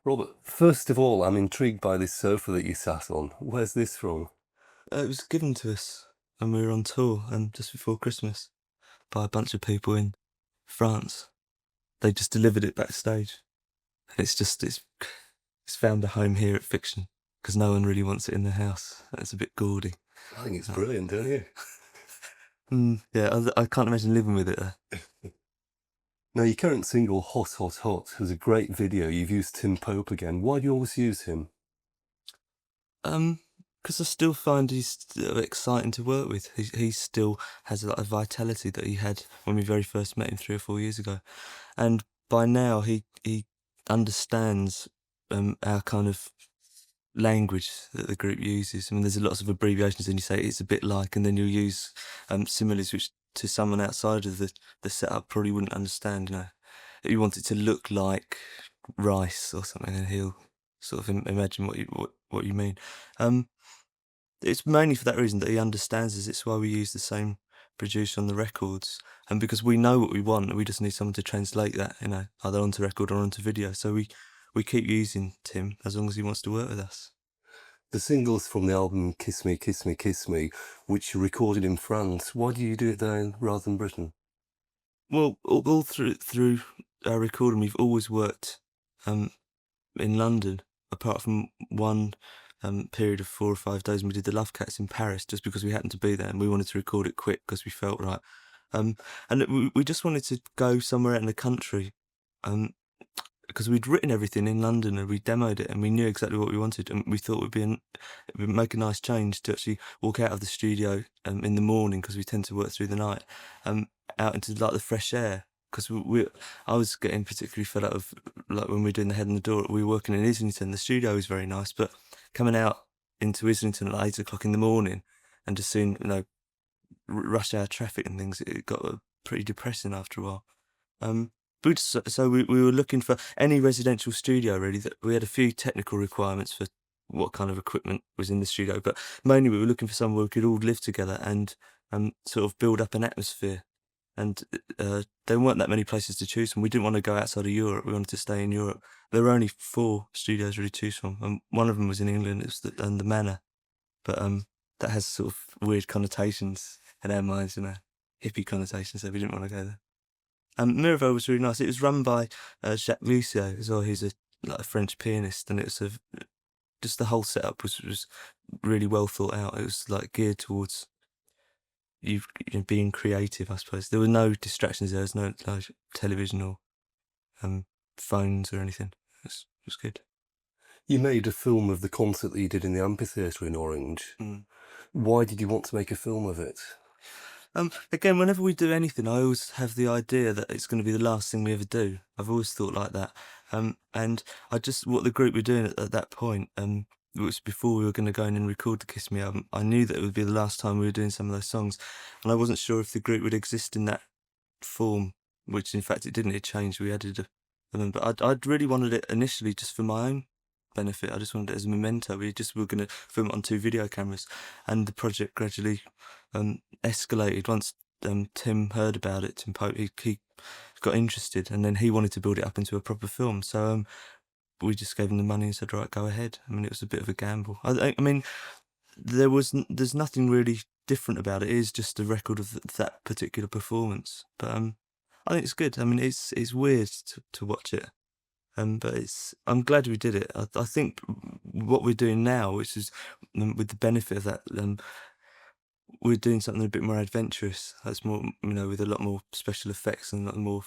Robert, first of all, I'm intrigued by this sofa that you sat on. Where's this from? It was given to us when we were on tour just before Christmas by a bunch of people in France. They just delivered it backstage. And it's found a home here at Fiction because no one really wants it in their house. It's a bit gaudy. I think it's Uh, brilliant, don't you? yeah, I can't imagine living with it though. Now, your current single, Hot Hot Hot, has a great video. You've used Tim Pope again. Why do you always use him? Um, because I still find he's still exciting to work with. He still has a lot of vitality that he had when we very first met him 3 or 4 years ago, and by now he understands our kind of language that the group uses. I mean, there's lots of abbreviations, and you say it's a bit like, and then you'll use similes which to someone outside of the setup probably wouldn't understand. You know, if you want it to look like rice or something, and he'll sort of imagine what you mean. Um, it's mainly for that reason that he understands us. It's why we use the same producer on the records, and because we know what we want, we just need someone to translate that, you know, either onto record or onto video. So we keep using Tim as long as he wants to work with us. The single's from the album Kiss Me, Kiss Me, Kiss Me, which you recorded in France. Why do you do it there rather than Britain? Well, all through our recording, we've always worked um, in London, apart from one period of 4 or 5 days when we did the Love Cats in Paris, just because we happened to be there and we wanted to record it quick because we felt right. And we just wanted to go somewhere out in the country, because we'd written everything in London and we demoed it and we knew exactly what we wanted, and we thought it would make a nice change to actually walk out of the studio in the morning, because we tend to work through the night, out into like the fresh air. Because I was getting particularly fed up of, like, when we were doing the Head and the Door, we were working in Islington. The studio was very nice, but coming out into Islington at 8 o'clock in the morning and just seeing, you know, rush hour traffic and things, it got pretty depressing after a while. Um, we were looking for any residential studio really. That we had a few technical requirements for what kind of equipment was in the studio, but mainly we were looking for somewhere we could all live together and sort of build up an atmosphere. And there weren't that many places to choose from. We didn't want to go outside of Europe. We wanted to stay in Europe. There were only 4 studios really to choose from, and one of them was in England. It was the Manor, but that has sort of weird connotations in our minds, you know, hippie connotations. So we didn't want to go there. Miraval was really nice. It was run by Jacques Lussier as well. He's a French pianist, and just the whole setup was really well thought out. It was like geared towards you know, being creative, I suppose. There were no distractions. There was no like television or um, phones or anything. It was good. You made a film of the concert that you did in the amphitheatre in Orange. Mm. Why did you want to make a film of it? Again, whenever we do anything, I always have the idea that it's going to be the last thing we ever do. I've always thought like that. And what the group were doing at that point, it was before we were going to go in and record the Kiss Me album. I knew that it would be the last time we were doing some of those songs, and I wasn't sure if the group would exist in that form, which in fact it didn't. It changed. We added but I'd really wanted it initially just for my own benefit. I just wanted it as a memento. We were going to film it on 2 video cameras, and the project gradually escalated once Tim heard about it. Tim Pope, he got interested, and then he wanted to build it up into a proper film. So we just gave him the money and said, right, go ahead. I mean, it was a bit of a gamble. I mean, there's nothing really different about it. It is just a record of that particular performance. But I think it's good. I mean, it's weird to watch it. But I'm glad we did it. I think what we're doing now, which is with the benefit of that, we're doing something a bit more adventurous. That's more, you know, with a lot more special effects and a lot more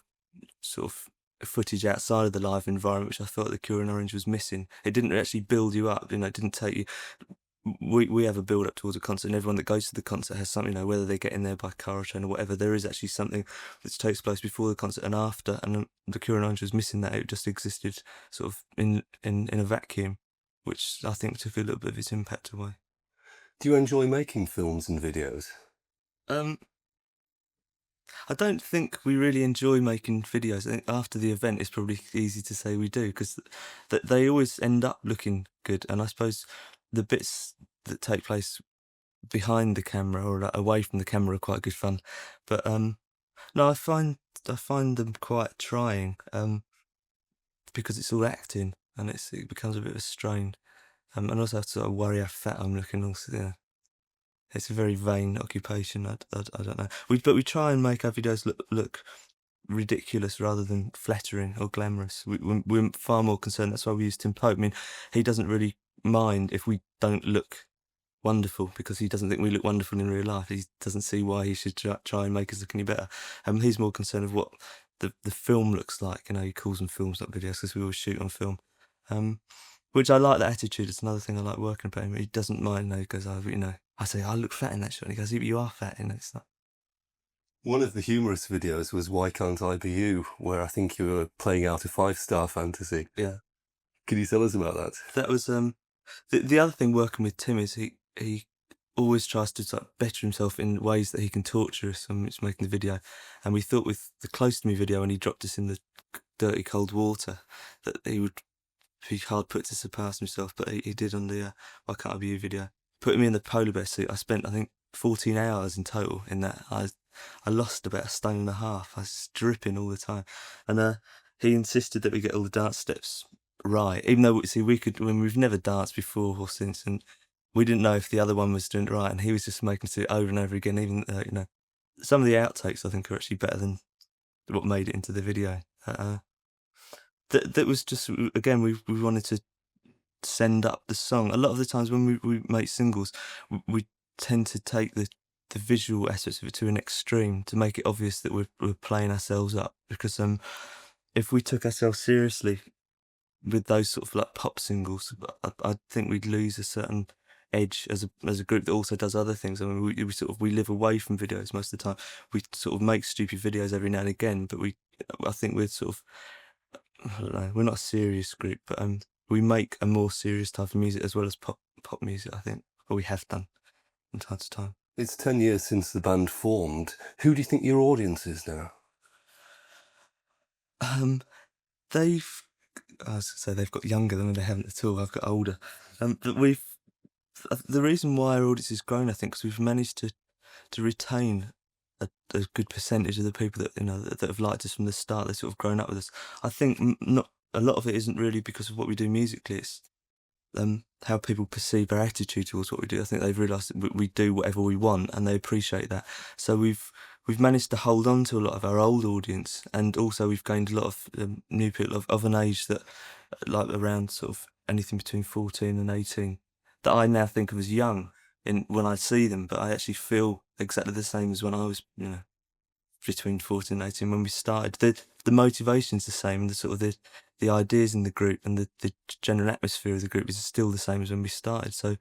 sort of footage outside of the live environment, which I thought the Cure in Orange was missing. It didn't actually build you up, you know, it didn't take you. We have a build up towards a concert, and everyone that goes to the concert has something, you know, whether they get in there by car or train or whatever. There is actually something that takes place before the concert and after, and the Cure in Orange was missing that. It just existed sort of in a vacuum, which I think took a little bit of its impact away. Do you enjoy making films and videos? Um, I don't think we really enjoy making videos. I think after the event, it's probably easy to say we do, because they always end up looking good. And I suppose the bits that take place behind the camera or like away from the camera are quite good fun. But no, I find them quite trying, because it's all acting. and it becomes a bit of a strain. And also I have to sort of worry how fat I'm looking. Also, yeah, it's a very vain occupation. I don't know. But we try and make our videos look ridiculous rather than flattering or glamorous. We're far more concerned. That's why we use Tim Pope. I mean, he doesn't really mind if we don't look wonderful, because he doesn't think we look wonderful in real life. He doesn't see why he should try and make us look any better. He's more concerned of what the film looks like. He calls them films, not videos, because we always shoot on film. Which I like that attitude. It's another thing I like working about him. He doesn't mind. He goes, I say, I look fat in that shot. And he goes, you are fat. It's not. One of the humorous videos was Why Can't I Be You, where I think you were playing out a 5-star fantasy. Yeah. Can you tell us about that? That was the other thing working with Tim is he always tries to sort of better himself in ways that he can torture us when it's making the video. And we thought with the Close to Me video, when he dropped us in the dirty cold water, that he would be hard put to surpass himself, but he did on the Why Can't I Be You video. Putting me in the polar bear suit, I spent, I think, 14 hours in total in that. I lost about 1.5 stone. I was just dripping all the time. And he insisted that we get all the dance steps right, even though, see, we've never danced before or since, and we didn't know if the other one was doing it right, and he was just making us do it over and over again. Even some of the outtakes I think are actually better than what made it into the video. That was just, again, we wanted to send up the song. A lot of the times when we make singles, we tend to take the visual aspects of it to an extreme to make it obvious that we're playing ourselves up, because if we took ourselves seriously with those sort of like pop singles, I think we'd lose a certain edge as a group that also does other things. I mean, we live away from videos most of the time. We sort of make stupid videos every now and again, but I think we're sort of, I don't know, we're not a serious group, but we make a more serious type of music as well as pop music, I think, or we have done from time to time. It's 10 years since the band formed. Who do you think your audience is now? I was going to say they've got younger than they haven't at all. I've got older. But the reason why our audience has grown, I think, because we've managed to retain a good percentage of the people that have liked us from the start. They've sort of grown up with us. I think not a lot of it isn't really because of what we do musically. It's how people perceive our attitude towards what we do. I think they've realised that we do whatever we want, and they appreciate that. So we've managed to hold on to a lot of our old audience, and also we've gained a lot of new people of an age that, like, around sort of anything between 14 and 18, that I now think of as young when I see them, but I actually feel exactly the same as when I was, between 14 and 18 when we started. The motivation's the same, and the sort of the ideas in the group and the general atmosphere of the group is still the same as when we started. So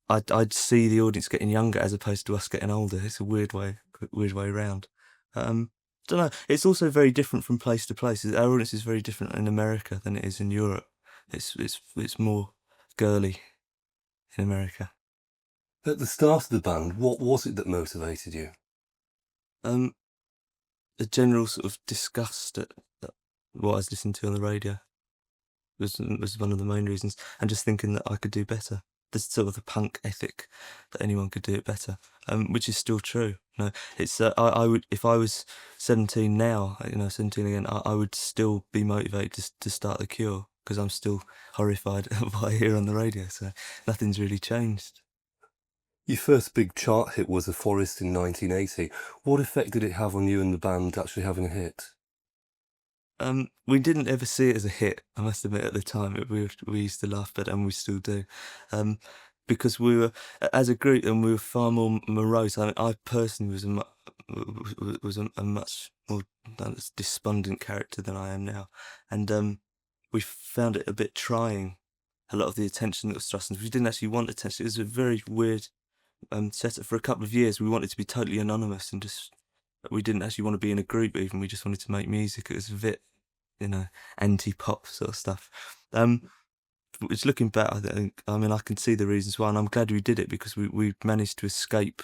I'd see the audience getting younger as opposed to us getting older. It's a weird way around. Don't know. It's also very different from place to place. Our audience is very different in America than it is in Europe. It's more girly in America. At the start of the band, what was it that motivated you? A general sort of disgust at what I was listening to on the radio was one of the main reasons, and just thinking that I could do better. There's sort of the punk ethic that anyone could do it better, which is still true. It's I would, if I was 17 now, 17 again, I would still be motivated to start The Cure, because I'm still horrified at what I hear on the radio. So nothing's really changed. Your first big chart hit was A Forest in 1980. What effect did it have on you and the band actually having a hit? We didn't ever see it as a hit, I must admit. At the time, we used to laugh at it, and we still do, because we were, as a group, and we were far more morose. I mean, I personally was a much more despondent character than I am now, and we found it a bit trying. A lot of the attention that was thrust, and we didn't actually want attention. It was a very weird setup. For a couple of years, we wanted to be totally anonymous, and we didn't actually want to be in a group even. We just wanted to make music. It was a bit, anti-pop sort of stuff. Which, looking back, I can see the reasons why, and I'm glad we did it, because we managed to escape,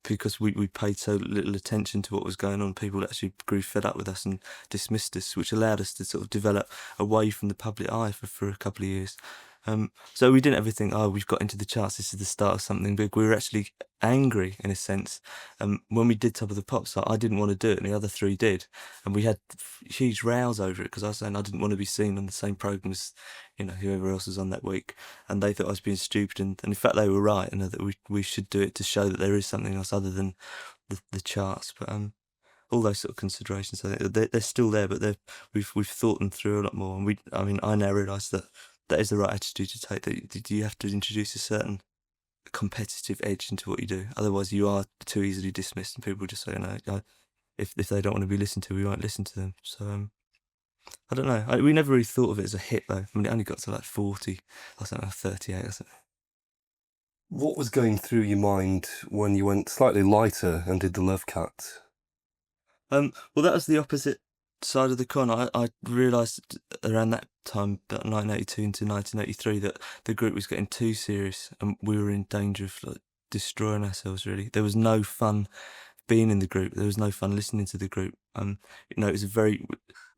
because we paid so little attention to what was going on. People actually grew fed up with us and dismissed us, which allowed us to sort of develop away from the public eye for a couple of years. So we didn't ever think, oh, we've got into the charts, this is the start of something big. We were actually angry in a sense. When we did Top of the Pops, I didn't want to do it, and the other three did, and we had huge rows over it because I was saying I didn't want to be seen on the same program as, whoever else was on that week, and they thought I was being stupid, and in fact they were right, and that we should do it to show that there is something else other than the charts. But all those sort of considerations, I think they're still there, but we've thought them through a lot more, and I now realise that is the right attitude to take. That you have to introduce a certain competitive edge into what you do. Otherwise, you are too easily dismissed, and people just say, no, if they don't want to be listened to, we won't listen to them. So I don't know. We never really thought of it as a hit, though. I mean, it only got to like 40, or something, 38 or something. What was going through your mind when you went slightly lighter and did the Love Cat? Well, that was the opposite side of the coin. I realised around that time, about 1982 into 1983, that the group was getting too serious, and we were in danger of like destroying ourselves. Really, there was no fun being in the group. There was no fun listening to the group. It was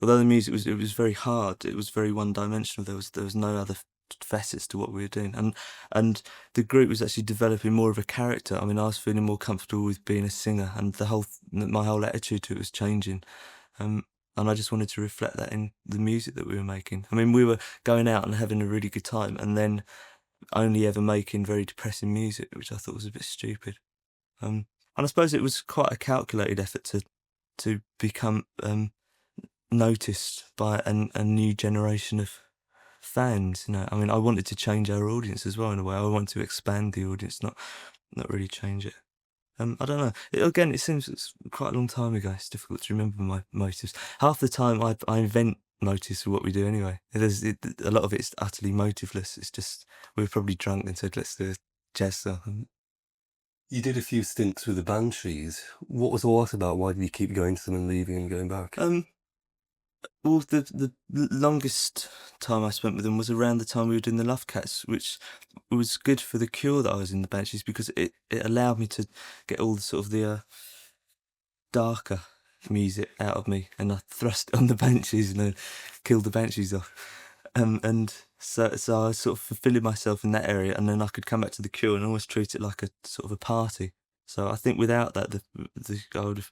although the music was very hard. It was very one dimensional. There was no other facets to what we were doing, and the group was actually developing more of a character. I mean, I was feeling more comfortable with being a singer, and my whole attitude to it was changing. And I just wanted to reflect that in the music that we were making. I mean, we were going out and having a really good time, and then only ever making very depressing music, which I thought was a bit stupid. And I suppose it was quite a calculated effort to become noticed by a new generation of fans. I mean, I wanted to change our audience as well in a way. I wanted to expand the audience, not really change it. I don't know. Again, it seems it's quite a long time ago. It's difficult to remember my motives. Half the time, I invent motives for what we do anyway. A lot of it's utterly motiveless. It's just we were probably drunk and said, let's do a jazz song. You did a few stints with the Banshees. What was all that about? Why did you keep going to them and leaving and going back? Well, the longest time I spent with them was around the time we were doing the Love Cats, which was good for the cure that I was in the Banshees, because it allowed me to get all the darker music out of me, and I thrust it on the Banshees and then killed the Banshees off. And so I was sort of fulfilling myself in that area, and then I could come back to the cure and almost treat it like a sort of a party. So I think without that, I would have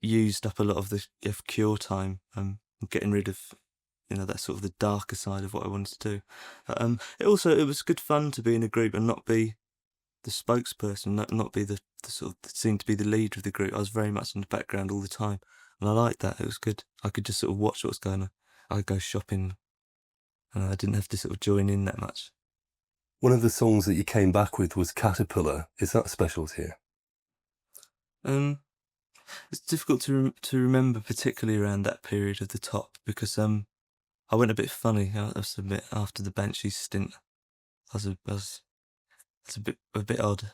used up a lot of the cure time, getting rid of that sort of the darker side of what I wanted to do. It was good fun to be in a group and not be the spokesperson, not be the sort of seem to be the leader of the group. I was very much in the background all the time, and I liked that. It was good. I could just sort of watch what was going on. I'd go shopping, and I didn't have to sort of join in that much. One of the songs that you came back with was Caterpillar. Is that special to you? It's difficult to remember, particularly around that period of the top, because I went a bit funny. I was a bit after the Banshees stint. It's a bit odd,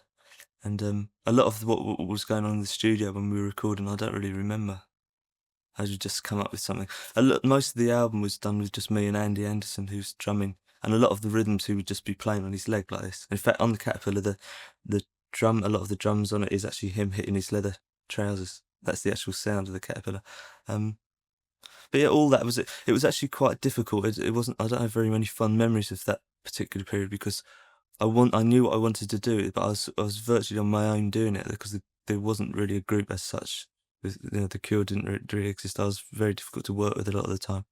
and a lot of what was going on in the studio when we were recording, I don't really remember. I would just come up with something. Most of the album was done with just me and Andy Anderson, who's drumming, and a lot of the rhythms he would just be playing on his leg like this. In fact, on the Caterpillar, the drum, a lot of the drums on it is actually him hitting his leather trousers. That's the actual sound of the Caterpillar. But yeah, all that was it. It was actually quite difficult. It wasn't. I don't have very many fun memories of that particular period, because I knew what I wanted to do, but I was virtually on my own doing it, because there wasn't really a group as such. The Cure didn't really exist. I was very difficult to work with a lot of the time.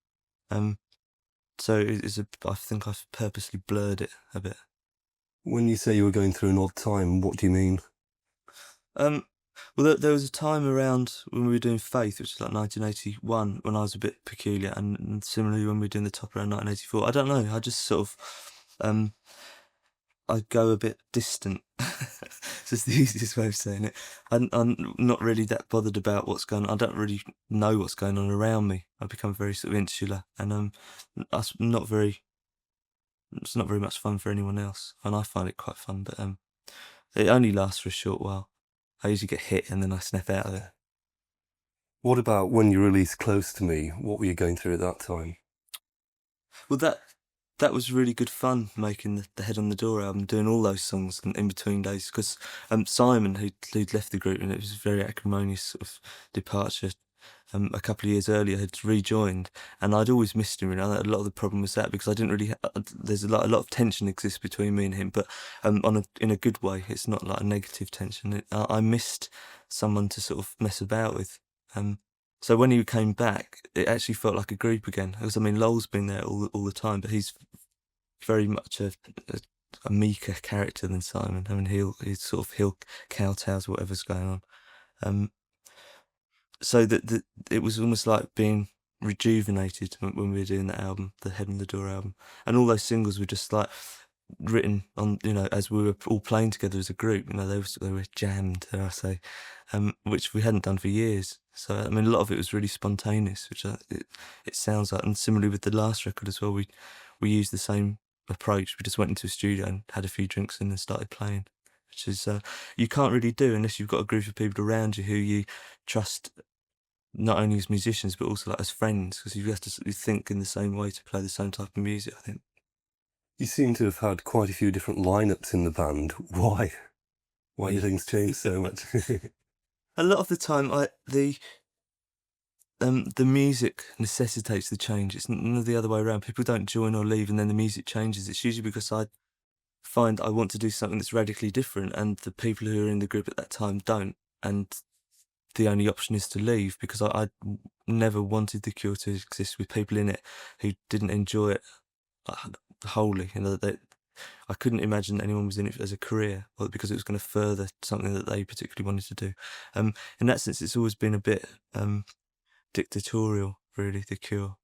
So I think I've purposely blurred it a bit. When you say you were going through an odd time, what do you mean? Well, there was a time around when we were doing Faith, which was like 1981, when I was a bit peculiar, and similarly when we were doing the top around 1984. I don't know. I just sort of I go a bit distant. It's just the easiest way of saying it. I'm not really that bothered about what's going on. I don't really know what's going on around me. I become very sort of insular, and it's not very much fun for anyone else. And I find it quite fun, but it only lasts for a short while. I usually get hit and then I snap out of it. What about when you released Close to Me? What were you going through at that time? Well, that was really good fun, making the Head on the Door album, doing all those songs in between days, because Simon, who'd left the group, and it was a very acrimonious sort of departure, a couple of years earlier, had rejoined, and I'd always missed him. You know, a lot of the problem was that because I didn't really. There's a lot of tension exists between me and him, but in a good way. It's not like a negative tension. I missed someone to sort of mess about with. So when he came back, it actually felt like a group again. Because I mean, Lowell's been there all the time, but he's very much a meeker character than Simon. I mean, he'll kowtows whatever's going on. So that it was almost like being rejuvenated when we were doing that album, the Head and the Door album, and all those singles were just like written on, you know, as we were all playing together as a group. You know, they were jammed, dare I say, which we hadn't done for years. So I mean, a lot of it was really spontaneous, which it sounds like. And similarly with the last record as well, we used the same approach. We just went into a studio and had a few drinks and then started playing, which is you can't really do unless you've got a group of people around you who you trust, not only as musicians but also like as friends, because you have to think in the same way to play the same type of music, I think. You seem to have had quite a few different lineups in the band. Why? Why do things change so much? A lot of the time, the music necessitates the change. It's none of the other way around. People don't join or leave and then the music changes. It's usually because I find I want to do something that's radically different, and the people who are in the group at that time don't. And the only option is to leave, because I never wanted The Cure to exist with people in it who didn't enjoy it wholly. You know, I couldn't imagine anyone was in it as a career, or because it was going to further something that they particularly wanted to do. In that sense, it's always been a bit dictatorial, really, The Cure,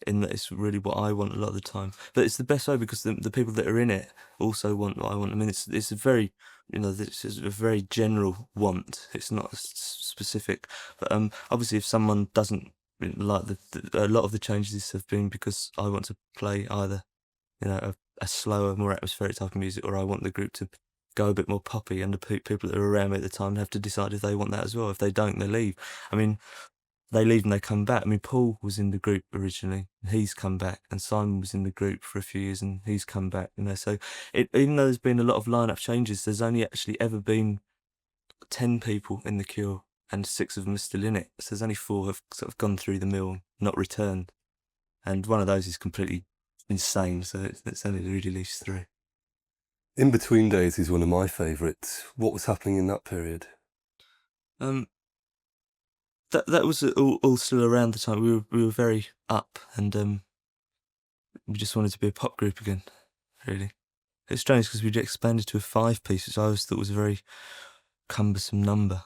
in that it's really what I want a lot of the time. But it's the best way, because the people that are in it also want what I want. I mean, it's a very, you know, this is a very general want. It's not specific. But obviously, if someone doesn't like a lot of the changes have been because I want to play either, you know, a slower, more atmospheric type of music, or I want the group to go a bit more poppy, and the people that are around me at the time have to decide if they want that as well. If they don't, they leave. I mean, they leave and they come back. I mean, Paul was in the group originally, he's come back, and Simon was in the group for a few years and he's come back, you know. So even though there's been a lot of lineup changes, there's only actually ever been 10 people in The Cure and 6 of them are still in it. So there's only 4 have sort of gone through the mill, not returned. And one of those is completely insane, so it's only really leaves 3. In Between Days is one of my favourites. What was happening in that period? That was all still around the time. We were very up, and we just wanted to be a pop group again, really. It's strange because we'd expanded to a 5-piece, which I always thought was a very cumbersome number.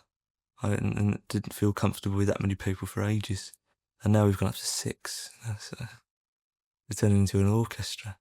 And didn't feel comfortable with that many people for ages. And now we've gone up to 6. So we're turning into an orchestra.